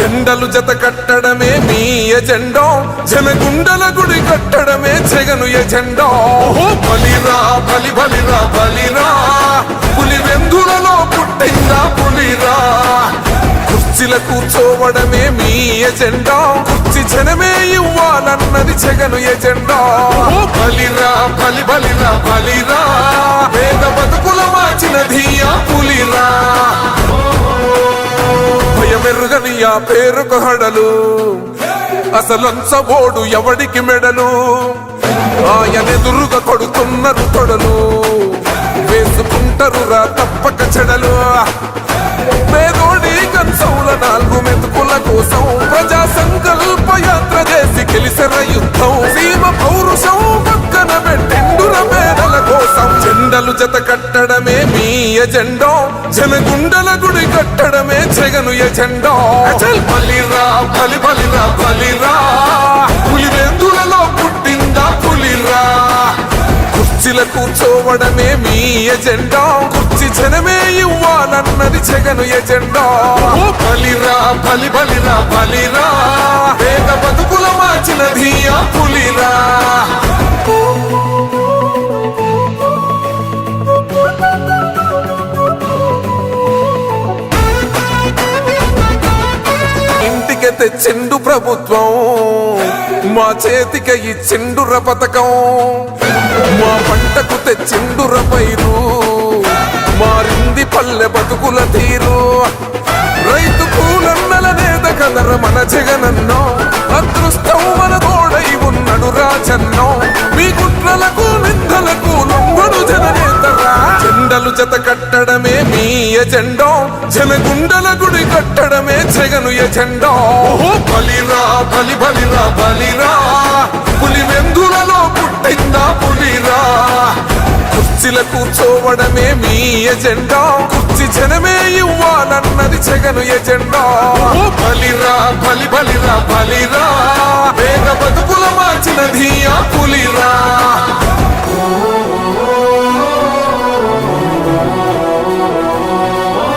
జెండలు జత కట్టడమే మీ ఎజెండా, జనగుండల గుడి కట్టడమే జగను ఎజెండా. బలిరా బలి బలిరా బలిరా, పులి వెందులలో పుట్టిందా పులిరా. కుర్చీల కూర్చోవడమే మీ ఎజెండా, కుర్చీ జనమే ఇవ్వాలన్నది జగను ఎజెండా. బలిరా బలి బలిరా బలిరా, పేద బతుకుల మార్చినది ఆ పులిరా. భయమెరుగని ఆ పేరుకు హడలు, అసలంచబోడు ఎవడికి మెడలు. ఆయనెదురుగా కొడుతున్నారు తొడలు, వేసుకుంటారు రా తప్పక చెడలు. పేదోడి కంచౌల 4 మెతుకుల కోసం ప్రజా సంకల్ప యాత్ర చేసి గెలిసిన యుద్ధం. సీమ పౌరుషం పక్కన పెట్టిండుర పేదల కోసం. జెండలు జత కట్టడమే మీ ఎజెండా, జనగుండల గుడి కట్టడమే జగను ఎజెండా. బలిరా బలి బలిరా బలిరా, పులివెందులలో పుట్టిందా పులిరా. కుర్చీల కూర్చోవడమే మీ ఎజెండా, కుర్చీ జనమే ఇవ్వాలన్నది జగను ఎజెండా. బలిరా బలి బలిరా బలిరా, పేద బతుకుల మార్చినది ఆ పులిరా. ఇంటికి తెచ్చిండు ప్రభుత్వం, మా చేతికి ఇచ్చిండుర పథకం. మా పంటకు తెచ్చిండుర పైరు, మారింది పల్లె బతుకుల తీరు. రైతు కూలన్నల నేత కదర మన జగనన్నో, అదృష్టం మన తోడై ఉన్నడు రాజన్నో. మీ కుట్రలకు నిందలకు లొంగడు జననేతరా. జెండలు జత కట్టడమే మీ ఎజెండా, జనగుండల గుడి కట్టడమే జగను ఎజెండా. బలిరా బలి బలిరా బలిరా, పులి వెందులలో పుట్టిందా పులిరా. కుర్చీల కూర్చోవడమే మీ ఎజెండా, కుర్చీ జనమే ఇవ్వాలన్నది జగను ఎజెండా. బలిరా బలి బలిరా బలిరా, పేద బతుకుల మార్చినది ఆ